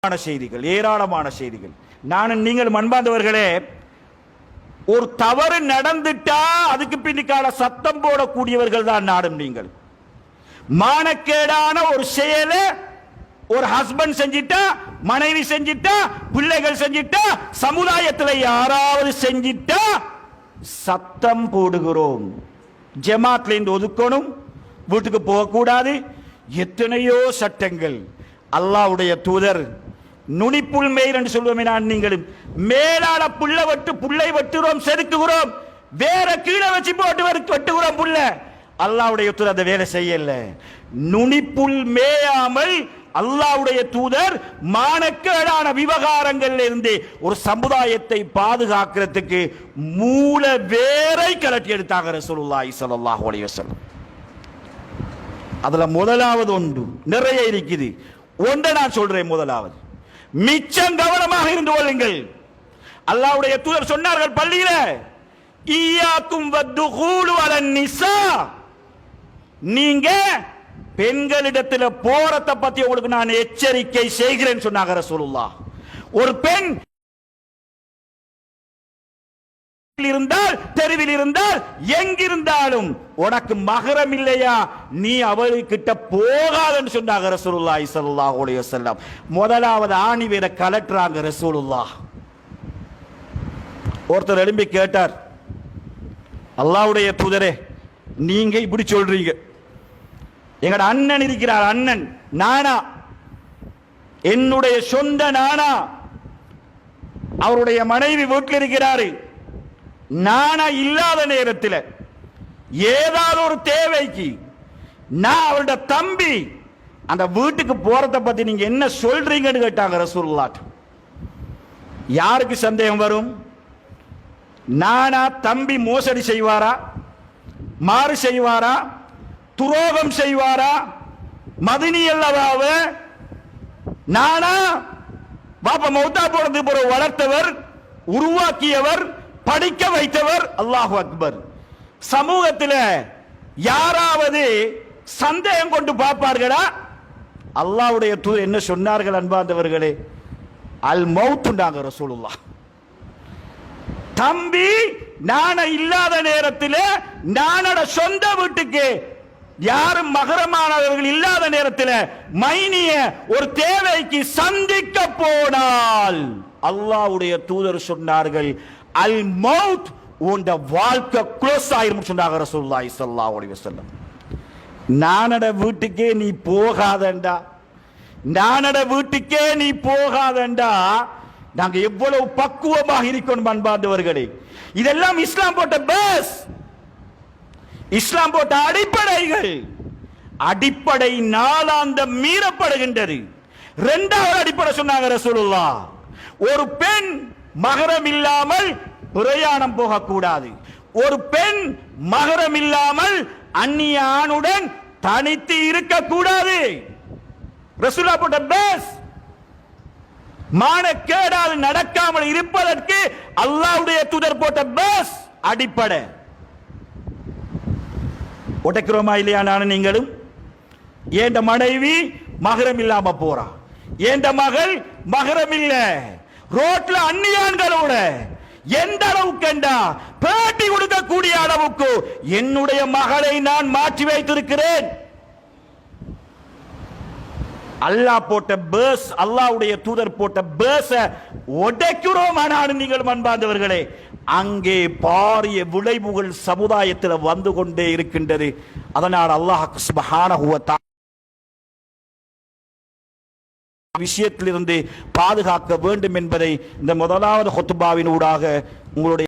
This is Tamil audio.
செய்திகள், ஏராளமான செய்திகள். நானும் நீங்கள் அன்பார்ந்தவர்களே, ஒரு தவறு நடந்துட்டா அதுக்கு பின்னிக்கால சத்தம் போடக்கூடியவர்கள் தான் நாடும் நீங்கள். மானக்கேடான ஒரு செயலை ஒரு ஹஸ்பண்ட் செஞ்சிட்டா, மனைவி செஞ்சிட்டா, பிள்ளைகள் செஞ்சிட்டா, சமுதாயத்தில் யாராவது செஞ்சிட்டா சத்தம் போடுகிறோம். ஜமாத்ல இருந்து ஒதுக்கணும், வீட்டுக்கு போகக்கூடாது, எத்தனையோ சட்டங்கள். அல்லாஹ்வுடைய தூதர் நுனிப்புல் மேல் என்று சொல்லுவோமே, நான் நீங்களும் மேலான புல்லை வெட்டுகிறோம், செதுக்குகிறோம், வேற கீழே வச்சு போட்டு வெட்டுகிறோம் புல்ல. அல்லாஹ்வுடைய தூதர் அந்த வேலை செய்யல. நுனிப்புல் மேயாமல் அல்லாஹ்வுடைய தூதர் மானக்கேடான விவகாரங்கள் இருந்து ஒரு சமுதாயத்தை பாதுகாக்கிறதுக்கு மூல வேரை கலட்டி எடுத்தாங்க ரசூலுல்லாஹி ஸல்லல்லாஹு அலைஹி வஸல்லம். அதுல முதலாவது ஒன்று, நிறைய இருக்குது, ஒன்றை நான் சொல்றேன். முதலாவது, மிச்சம் கவனமாக இருந்து கொள்ளுங்கள். அல்லாஹ்வுடைய தூதர் சொன்னார்கள் பள்ளியில, ஈயாக்கும் வத்துகூலு அலன் நிசா, நீங்க பெண்களிடத்தில் போறதை பத்தி உங்களுக்கு நான் எச்சரிக்கை செய்கிறேன் சொன்னாங்க ரசூலுல்லாஹ். ஒரு பெண் இருந்தால், தெருவில் இருந்தால், எங்கிருந்தாலும் உனக்கு மகரம் இல்லையா, நீ அவள்கிட்ட போகாதன்னு சொன்னாங்க ரசூலுல்லாஹி ஸல்லல்லாஹு அலைஹி வஸல்லம். முதலாவது ஆணி வேற கலட்டுறாங்க ரசூலுல்லாஹ். ஒருத்தர் எழும்பி கேட்டார், அல்லாஹ்வுடைய தூதரே, நீங்க இப்படி சொல்றீங்க, எங்கட அண்ணன் இருக்கிறார், அண்ணன் நானா, என்னுடைய சொந்த நானா, அவருடைய மனைவி வீட்டில் இருக்கிறாரு, நானா இல்லாத நேரத்தில் ஏதாவது ஒரு தேவைக்கு நான் அவருடைய தம்பி அந்த வீட்டுக்கு போறத பத்தி நீங்க என்ன சொல்றீங்கன்னு கேட்டாங்க ரசூலுல்லாஹ். யாருக்கு சந்தேகம் வரும்? நானா தம்பி மோசடி செய்வாரா, மாறு செய்வாரா, துரோகம் செய்வாரா, மதினி அல்லவாவ நானா பாப்பா மௌத்தா போறது போற வளர்த்தவர், உருவாக்கியவர், படிக்க வைத்தவர். அல்லாஹு அக்பர். சமூகத்தில் யாராவது சந்தேகம் கொண்டு பார்ப்பார்களா? அல்லாஹ்வுடைய தூதர் என்ன சொன்னார்கள் அன்பார்ந்தவர்களே? அல் மௌத்துண்டாங்க ரசூலுல்லாஹ். தம்பி நான இல்லாத நேரத்தில் நானோட சொந்த வீட்டுக்கு யாரும் மகரமானவர்கள் இல்லாத நேரத்தில் மைனிய ஒரு தேவைக்கு சந்திக்க போனால் அல்லாஹ்வுடைய தூதர் சொன்னார்கள், அல் மௌத், உண்ட வாழ்க்கை க்ளோஸ் ஆயிரும் சொன்னாங்க ரசூலுல்லாஹி ஸல்லல்லாஹு அலைஹி வஸல்லம். நானட வீட்டுக்கே நீ போகாதண்டா, நானட வீட்டுக்கே நீ போகாதண்டா, நாங்க எவ்வளவு பக்குவமாக இருக்கணும் அன்பார்ந்தவர்களே. இதெல்லாம் இஸ்லாம் போட்ட பேஸ், இஸ்லாம் போட்ட அடிப்படைகள். அடிப்படை நாளாந்த மீறப்படுகின்றது. இரண்டாவது அடிப்படை சொன்னாங்க ரசூலுல்லாஹ், ஒரு பெண் மகரம் இல்லாமல் பிரயாணம் போகக்கூடாது, ஒரு பெண் மகரம் இல்லாமல் அந்நிய ஆணுடன் தனித்து இருக்கக்கூடாது. ரசூலுல்லாஹ் போட்ட பேஸ். மானக்கேடால் நடக்காமல் இருப்பதற்கு அல்லாஹ்வுடைய தூதர் போட்ட பேஸ், அடிப்படை. உடைக்கிறோமா இல்லையா? நானும் நீங்களும். ஏண்ட மனைவி மகரம் இல்லாம போறா, ஏண்ட மகள் மகரம் இல்ல, ரோட்ல அந்நியான்களோட எந்த அளவுக்கு பேட்டி கொடுக்கக்கூடிய அளவுக்கு என்னுடைய மகளை நான் மாற்றி வைத்திருக்கிறேன். அல்லாஹ் போட்ட பேஸ், அல்லாஹ்வுடைய தூதர் போட்ட பேஸ உடைக்கிறோம். ஆனாலும் நீங்கள் அன்பார்ந்தவர்களே, அங்கே பாரிய விளைவுகள் சமுதாயத்தில் வந்து கொண்டே இருக்கின்றது. அதனால் அல்லாஹ் சுப்ஹானஹு வ தஆலா விஷயத்திலிருந்து பாதுகாக்க வேண்டும் என்பதை இந்த முதலாவது ஹுத்பாவின் ஊடாக உங்களுடைய